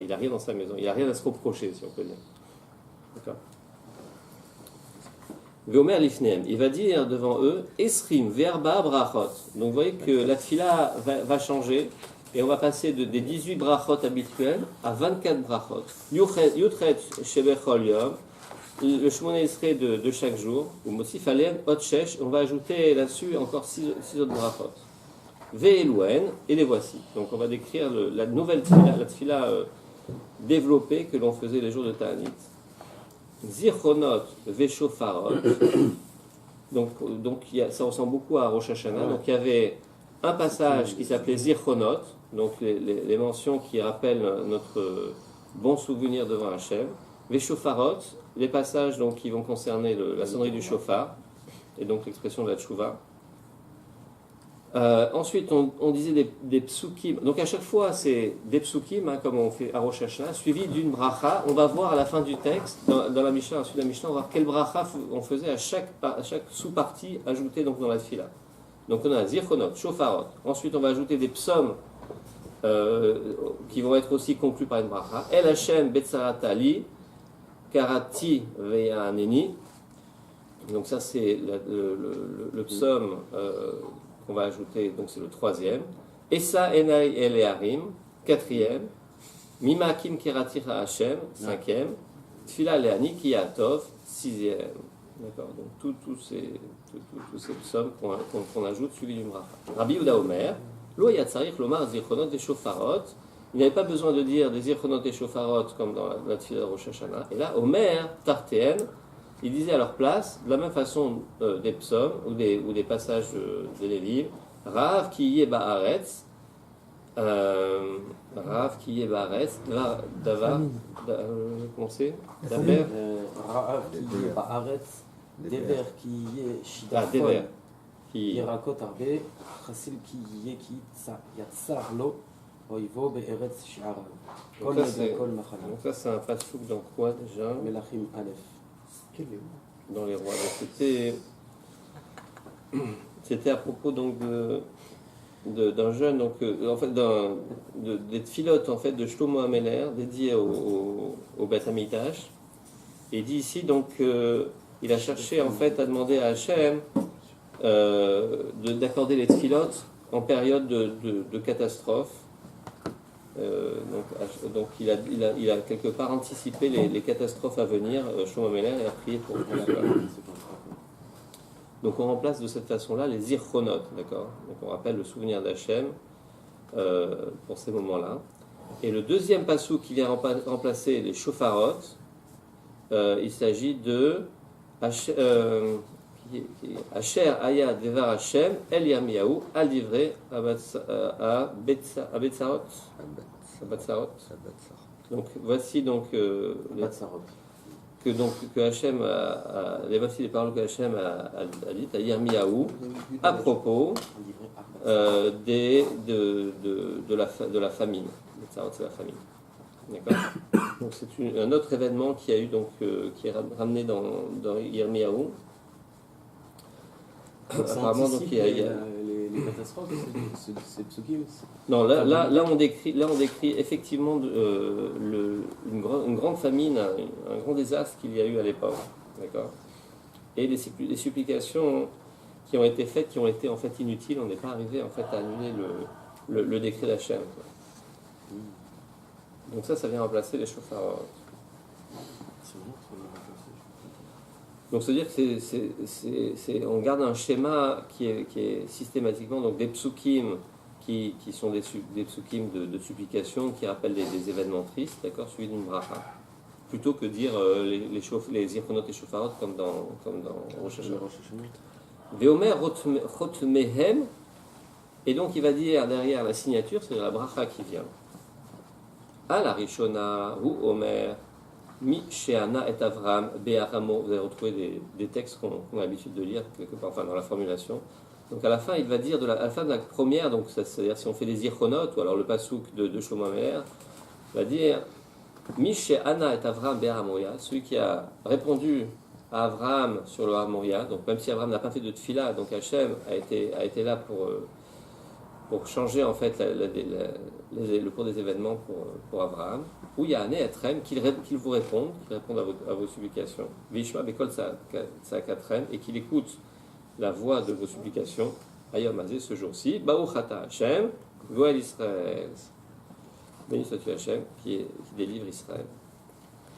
Il n'a rien dans sa maison, il n'a rien à se reprocher, si on peut dire. D'accord. Veomer lifneem, il va dire devant eux, Esrim verba brachot. Donc vous voyez que la tfila va changer, et on va passer des 18 brachot habituels à 24 brachot. Yutret shebechol yom, le Shemona Esrei de chaque jour, ou Mosif Alem, Hot Shesh, on va ajouter là-dessus encore 6 autres brachot. Ve'elouen, et les voici. Donc on va décrire la nouvelle tfila, la tfila développée que l'on faisait les jours de Ta'anit. Zirchonot ve'shofarot. Donc ça ressemble beaucoup à Rosh Hashanah. Donc il y avait un passage qui s'appelait Zirchonot, donc les mentions qui rappellent notre bon souvenir devant Hachem. Ve'shofarot, les passages donc, qui vont concerner la sonnerie du shofar, et donc l'expression de la tchouva. Ensuite, on disait des psukim. Donc à chaque fois, c'est des psukim, comme on fait à Rosh Hashanah, suivi d'une bracha. On va voir à la fin du texte, dans la Mishnah, ensuite la Mishnah, on va voir quelle bracha on faisait à chaque sous-partie ajoutée donc, dans la tfila. Donc on a Zirchonot, Shofarot. Ensuite, on va ajouter des psaumes qui vont être aussi conclus par une bracha. El Hashem Betzaratali, Karati Ve'aneni. Donc ça, c'est le psaume qu'on va ajouter, donc c'est le troisième. Essa Enai Elearim, quatrième. Mima Kim Keratira Hashem, cinquième. Tfila Leani Kiyatov, sixième. D'accord, donc tous ces psaumes qu'on ajoute suivis d'une bracha. Rabbi Yehuda Omer, Lo Yatzarich Lomar Zirchonot et Shofarot. Il n'avait pas besoin de dire des Zirchonot et Shofarot comme dans la tfila de Rosh Hashanah. Et là, Omer Tartéen, il disait à leur place, de la même façon des psaumes ou des passages de Lévi, Rav ki yé ba'aretz, Rav ki yé ba'aretz, Davar, comment c'est Daber Rav ki yé ba'aretz, Dever ki yé shidachon, Dever Yerakot arbe, Chassil ki yé ki yatsar lo, Oivo be'eretz shi'arav. Donc ça c'est un passouk dans quoi déjà Melachim Aleph. Dans les rois. C'était à propos donc d'un jeune, donc en fait des tfilotes en fait de Shlomo HaMelech dédiées au Beth Hamikdash. Et il dit ici donc il a cherché en fait à demander à Hachem d'accorder les tfilotes en période de catastrophe. Donc il a quelque part anticipé les catastrophes à venir, Shlomo HaMelech, et a prié pour cela. Donc on remplace de cette façon-là les zirchonot, d'accord. Donc on rappelle le souvenir d'Hachem pour ces moments-là. Et le deuxième passou qui vient remplacer les shofarot, il s'agit de Asher Aya Devar Hashem El Yirmiyahu Al Divrei Abetzarot. Donc voici donc que Hachem voici les paroles que Hachem a dites à Yirmiyahu à propos de la famine. Betzarot, c'est la famine. D'accord. Donc c'est un autre événement qui a eu donc qui est ramené dans Yirmiyahu. Apparemment, donc il y a les catastrophes, c'est psukim. Non, là on décrit effectivement une grande famine, un grand désastre qu'il y a eu à l'époque, d'accord. Et les supplications qui ont été faites, qui ont été en fait inutiles. On n'est pas arrivé en fait à annuler le décret d'Hachem. Donc ça vient remplacer les shofarot. Donc, c'est-à-dire que on garde un schéma qui est systématiquement donc des psukim qui sont des psukim de supplication qui rappellent des événements tristes, d'accord, suivis d'une bracha, plutôt que dire les zirchonot et shofarot comme dans Rosh Hashanah. Veomer chotmehem, et donc il va dire derrière la signature, c'est la bracha qui vient. À la Rishona ou Omer. Mi Sheana et Avram Be'aramo. Vous allez retrouver des textes qu'on a l'habitude de lire quelque part, enfin dans la formulation. Donc à la fin, il va dire à la fin de la première, donc c'est-à-dire si on fait des zirchonot ou alors le pasouk de Shlomo HaMelech, il va dire Mi Sheana et Avram Be'aramoya, celui qui a répondu à Avram sur le Har Moria. Donc même si Avram n'a pas fait de tfila, donc Hachem a été là pour changer en fait le cours des événements pour Abraham, où il y a un Etrem qu'il vous réponde, qu'il réponde à vos supplications, Vishma Bekol Sa'akatrem, et qu'il écoute la voix de vos supplications, Ayom Azé, ce jour-ci, Baruch Ata Hashem, Goel Israël, béni sois-tu Hashem, qui délivre Israël.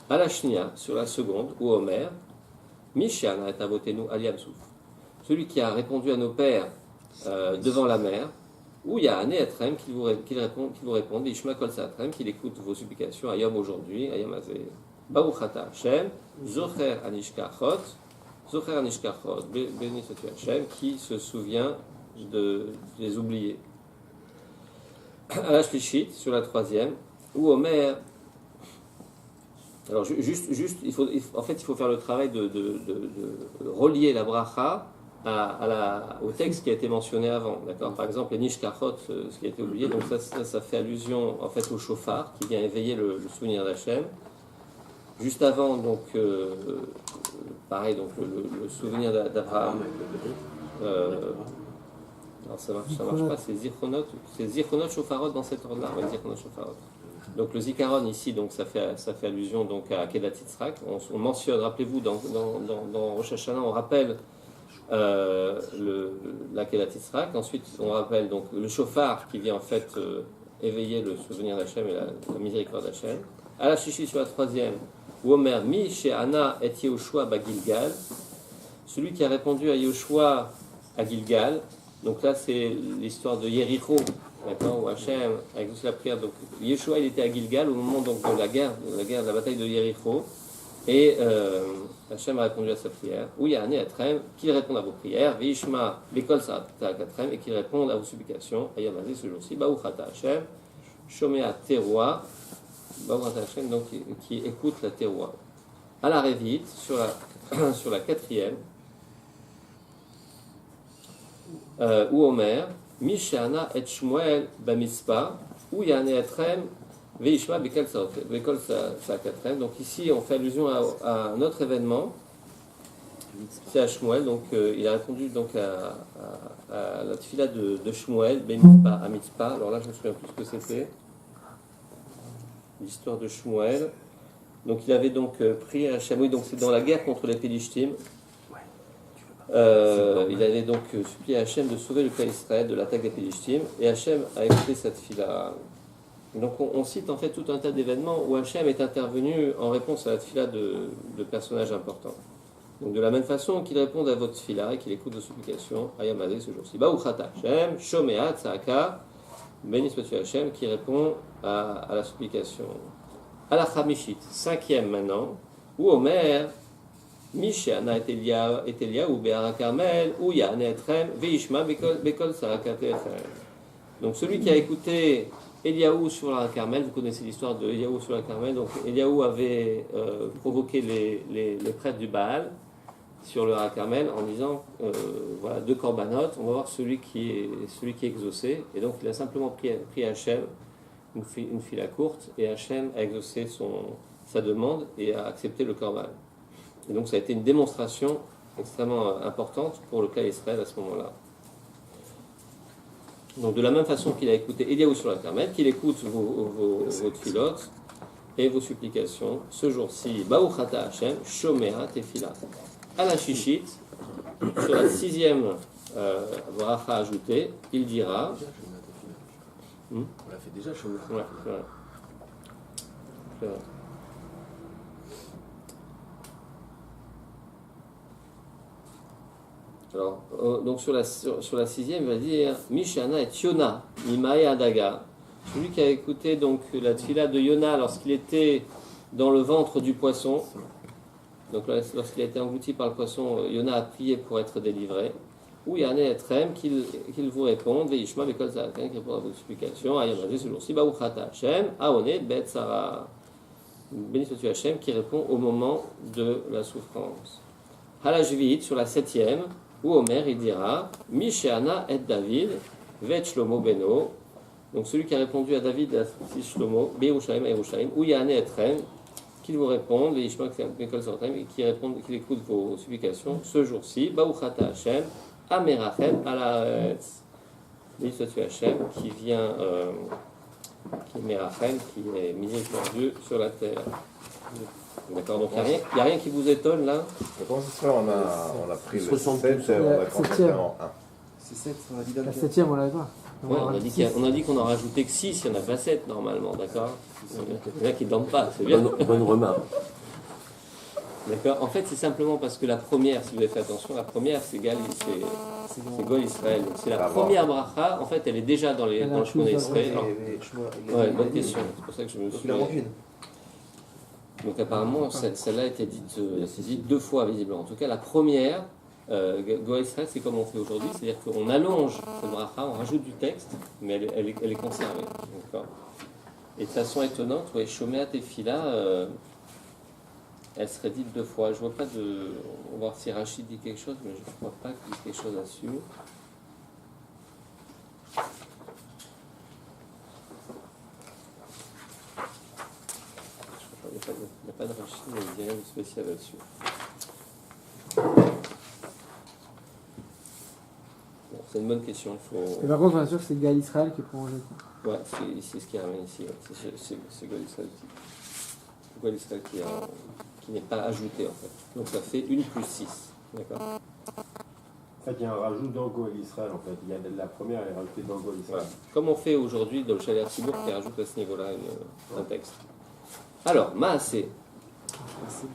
À la Shnia, sur la seconde, ou Omer, Mishiana et Avotenu Aliam Souf, celui qui a répondu à nos pères devant la mer, où il y a un Etrem qu'il vous réponde, Ishma Kol Sa'atrem, qu'il écoute vos supplications, Ayom aujourd'hui, Ayom Azé, Baruch Ata Hashem, Zocher Anishkachot, béni sois-tu Hashem, qui se souvient des oubliés. À la Shlishit, sur la troisième, où Omer. Alors, juste il faut faire le travail de relier la bracha au texte qui a été mentionné avant. D'accord ? Par exemple, les Nishkachot, ce qui a été oublié, donc ça fait allusion en fait au shofar qui vient éveiller le souvenir d'Hachem. Juste avant, donc, pareil, donc le souvenir d'Abraham. Alors ça marche pas, c'est Zichronot Shofarot dans cet ordre-là, Zichronot Shofarot. Donc le Zikaron ici, donc ça fait allusion donc à Akedat Yitzhak. On mentionne, rappelez-vous, dans Rosh Hashanah, on rappelle l'Akedat Yitzhak. Ensuite, on rappelle donc le Shofar qui vient en fait éveiller le souvenir d'Hachem et la miséricorde d'Hachem. À la Shishi sur la troisième, Omer Mi She'ana et Yehoshua Bagilgal, celui qui a répondu à Yehoshua à Gilgal. Donc là, c'est l'histoire de Yéricho, d'accord, où Hachem a exaucé la prière. Donc Yeshua, il était à Gilgal au moment donc, de la bataille de Yéricho, et Hachem a répondu à sa prière. Où il y a un Etrem qui répond à vos prières, Vishma Bekol Sa'akatrem, et qui répond à vos supplications. Ayam Azé ce jour-ci, Baruch Ata Hachem, Shomea Teroa, Baruch Ata Hachem, donc qui écoute la Teroa. À la Révite, sur la quatrième. Ou Omer, Mishana et Shmuel Bamispa, où il y a un Etrem, Veishma Bekol Sa'akatrem. Donc ici, on fait allusion à un autre événement, c'est à Shmuel. Donc il a répondu donc à la tefila de Shmuel, Bamispa, à Mitzpah. Alors là, je me souviens plus ce que c'était, l'histoire de Shmuel. Donc il avait donc prié à Hachem, oui, donc c'est dans la guerre contre les Pélishtim. Il avait donc supplié à Hachem de sauver le peuple Israël de l'attaque des Pélishtim, et Hachem a écouté cette fila. Donc on cite en fait tout un tas d'événements où Hachem est intervenu en réponse à la fila de personnages importants. Donc de la même façon qu'il réponde à votre fila et qu'il écoute vos supplications, Ayam Azé ce jour-ci. Baruch Ata Hachem, Shomea Tzaka, béni sois-tu Hachem, qui répond à la supplication. À la Chamishit, cinquième maintenant, où Omer, Mishéana et Eliaou Béara Carmel, ou Yann Etrem, Veishma Bekol Sa'akatrem. Donc celui qui a écouté Eliaou sur la Carmel, vous connaissez l'histoire de Eliaou sur la Carmel, donc Eliaou avait provoqué les prêtres du Baal sur le Carmel en disant voilà, 2 corbanotes, on va voir celui qui est exaucé. Et donc il a simplement pris Hachem, une fila courte, et Hachem a exaucé sa demande et a accepté le corban. Et donc ça a été une démonstration extrêmement importante pour le cas Israël à ce moment-là. Donc de la même façon qu'il a écouté Eliaou sur la Carmel, qu'il écoute vos tfilotes et vos supplications, ce jour-ci, Baruch Ata Hashem, Shomea Tefila. À la Shishit, sur la sixième bracha ajoutée, il dira... On l'a fait déjà, Shomea. Ouais, c'est vrai. Alors, donc sur la sixième, il va dire Mishana et Yona, Mimae Adaga. Celui qui a écouté donc la tfila de Yona lorsqu'il était dans le ventre du poisson. Donc lorsqu'il a été englouti par le poisson, Yona a prié pour être délivré. Ou Yane Etrem qu'il vous réponde, Veishma Bekol Sa'akatrem, qui répond à vos supplications. Ayam Azé ce jour-ci, Baruch Ata Hashem, Aonet Bet Sarah. Béni sois-tu Hashem, qui répond au moment de la souffrance. Halashvit sur la septième. Où Omer il dira Mishéana et David, Vet Shlomo Beno. Donc celui qui a répondu à David et à son fils Shlomo, Beirushalayim et Yerushalayim, ou Yane Etrem, qu'il vous réponde, et qu'il écoute vos supplications ce jour-ci, Baruch Ata Hashem, Amerachem Alaretz. béni sois-tu Hachem, qui vient, qui est Merachem, qui est miséricordieux sur la terre. D'accord, donc il n'y a rien qui vous étonne là? Je pense que ça, on a pris Ils se le ressemblent 7 tous. et on a La complété septième. en 1. C'est 7 sur la Vidal. La septième, on l'avait pas. Ouais, on a dit qu'on en rajoutait que 6, il n'y en a pas 7 normalement, d'accord? Il y en a qui ne dorment pas, c'est bien. Bonne remarque. D'accord. En fait, c'est simplement parce que la première, si vous avez fait attention, la première, c'est Gal, c'est Gol Israël. Donc, c'est la Avant. première bracha. En fait, elle est déjà dans le Shemona Israël. Ouais, bonne question. C'est pour ça que je me suis. Il en manque une. Donc apparemment, celle-là a été dite 2 fois visiblement. En tout cas, la première, Gol Israël, c'est comme on fait aujourd'hui, c'est-à-dire qu'on allonge cette bracha, on rajoute du texte, mais elle est conservée. D'accord. Et de façon étonnante, ouais, Shomea Tefila. Elle serait dite 2 fois. Je vois pas de. On va voir si Rachid dit quelque chose, mais je ne crois pas qu'il y ait quelque chose là-dessus. Il n'y a pas de Rachid, mais il n'y a rien de spécial là-dessus. Bon, c'est une bonne question. Il faut... Et par contre, on est sûr que c'est Gal Israël qui est prolongé. Ouais, c'est ce qui ramène ici. Ouais. C'est Gol Israël Gol Israël qui n'est pas ajouté en fait. Donc ça fait 1 plus 6. D'accord. En fait, il y a un rajout dans Goël Israël. En fait, il y a la première, elle est rajoutée dans Goël Israël. Voilà. Comme on fait aujourd'hui dans le Chalet Arcibourg qui rajoute à ce niveau-là un texte. Alors, Maaseh.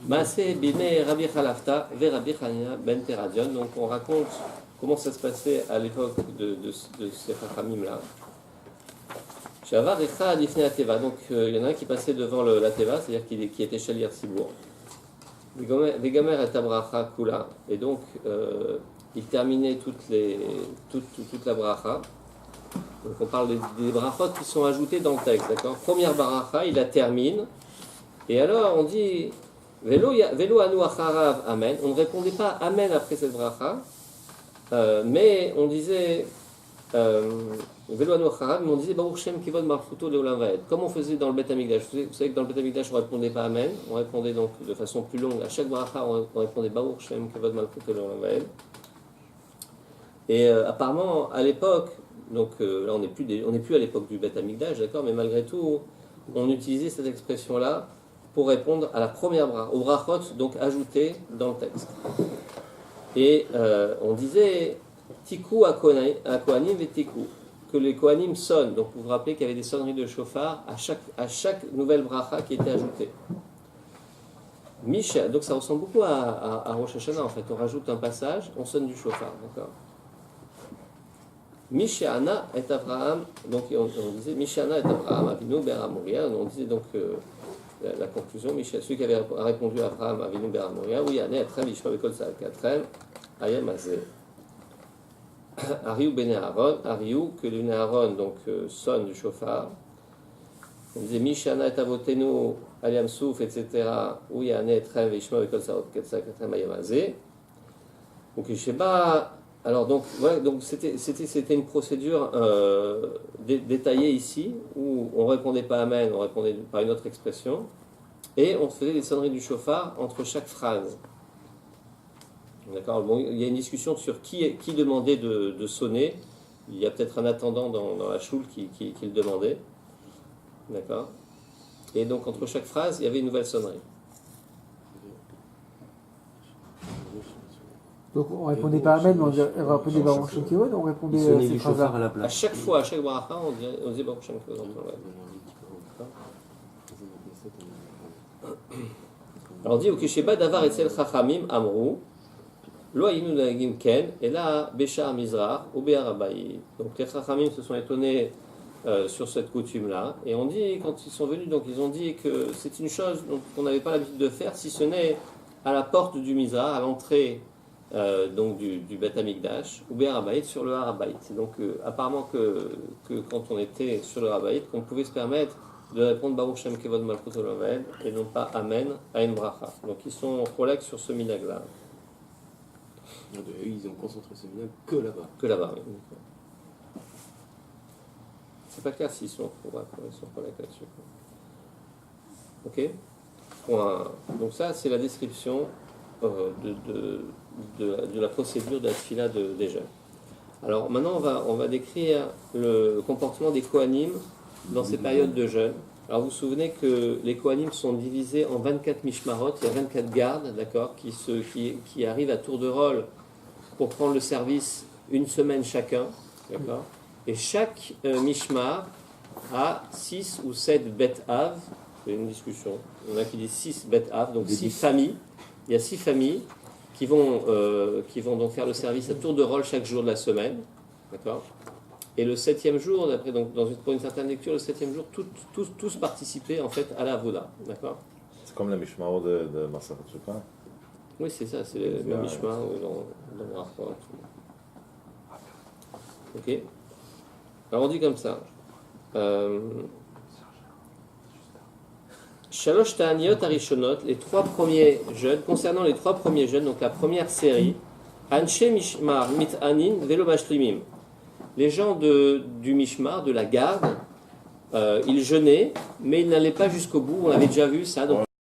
Maaseh bimei Rabbi Chalafta ve Rabbi Hanina ben Teradion. Donc on raconte comment ça se passait à l'époque de ces Chachamim-là. Shavar Echa Difne Ateva. Donc il y en a un qui passait devant la Teva, c'est-à-dire qui était Chalet Arcibourg. Vegamer et Tabracha Kula. Et donc il terminait toute la bracha. Donc on parle des brachot qui sont ajoutées dans le texte, d'accord? Première bracha, il la termine. Et alors on dit Velo anu acharav amen. On ne répondait pas amen après cette bracha, mais on disait Velo anu acharav, mais on disait Baruch Shem kivod malchuto leolam vaed. Comme on faisait dans le Bet Hamikdash. Vous savez que dans le Bet Hamikdash on ne répondait pas amen, on répondait donc de façon plus longue. À chaque bracha on répondait Baruch Shem kivod malchuto leolam vaed. Et apparemment à l'époque, donc là on n'est plus à l'époque du Bet Hamikdash, d'accord, mais malgré tout on utilisait cette expression-là pour répondre à la première bracha, au brachot donc ajouté dans le texte. Et on disait tiku à kohanim et tiku, que les kohanim sonnent. Donc vous vous rappelez qu'il y avait des sonneries de shofar à chaque nouvelle bracha qui était ajoutée. Misha, donc ça ressemble beaucoup à Rosh Hashanah en fait. On rajoute un passage, on sonne du shofar, d'accord. Mishana et Abraham, donc on disait Mishana et Abraham Avinu Ber Amoria, on disait donc la conclusion, celui qui avait répondu à Abraham Avinu Ber Amoria, oui, Ané Atrem, Yishma Bekol Sal Katrem, Ayem Azeh. Ariou Bene Aaron, Ariou, que le Aaron donc sonne du shofar. On disait Mishana et Avotenu, Aliam Souf, etc. Oui, Ané Atrem, Yishma Bekol Sal Katrem, Ayem Azeh. Donc Sheba. Alors donc voilà, donc c'était une procédure détaillée ici où on répondait pas amen, on répondait par une autre expression et on faisait des sonneries du shofar entre chaque phrase. D'accord. Bon, il y a une discussion sur qui demandait de sonner. Il y a peut-être un attendant dans la choule qui le demandait. D'accord. Et donc entre chaque phrase, il y avait une nouvelle sonnerie. Donc on répondait pas Amen, mais on répondait Baruch Shem Kivod, on répondait ces phrases-là. à la À place. chaque fois, à chaque bracha, on disait Baruch Shem Kivod. Alors on dit Ukesheba davar etzel chachamim amru lo ayinu nagim ken et là beshar mizrach ou be'arabaï. Donc les chachamim se sont étonnés sur cette coutume-là et on dit quand ils sont venus, donc ils ont dit que c'est une chose qu'on n'avait pas l'habitude de faire, si ce n'est à la porte du mizrach, à l'entrée donc du Bet Hamikdash ou Be'arabaït sur le Harabaït. C'est donc apparemment que quand on était sur le Harabaït, qu'on pouvait se permettre de répondre Baruch Shem Kevod Malchut Olam et non pas Amen à une bracha. Donc ils sont collègues sur ce minag-là. Ils ont concentré ce minag que là-bas. Que là-bas, oui. C'est pas clair s'ils sont collègues là-dessus. Ok. Donc ça, c'est la description de la procédure de la tefila des jeunes. Alors maintenant, on va décrire le comportement des Kohanim dans ces périodes de jeûne. Alors vous vous souvenez que les Kohanim sont divisés en 24 mishmarot, il y a 24 gardes, d'accord, qui arrivent à tour de rôle pour prendre le service une semaine chacun, d'accord. Et chaque mishmar a 6 ou 7 bet av, c'est une discussion, il y en a qui disent 6 bet av, donc 6 familles, il y a 6 familles qui vont donc faire le service à tour de rôle chaque jour de la semaine, d'accord. Et le 7e jour, d'après, donc, pour une certaine lecture, le 7e jour, tous participaient en fait à la Avoda, d'accord. C'est comme le Mishmao de Maseret Sukkah. Oui, c'est ça, c'est le même Mishmar dans le rapport. Ok. Alors on dit comme ça. Shalosh Ta'aniyot Arishonot, les 3 premiers jeûnes, concernant les 3 premiers jeûnes, donc la première série, Anshe Mishmar Mit'anin Velo Mashlimim. Les gens du Mishmar, de la garde, ils jeûnaient, mais ils n'allaient pas jusqu'au bout. On avait déjà vu ça. Donc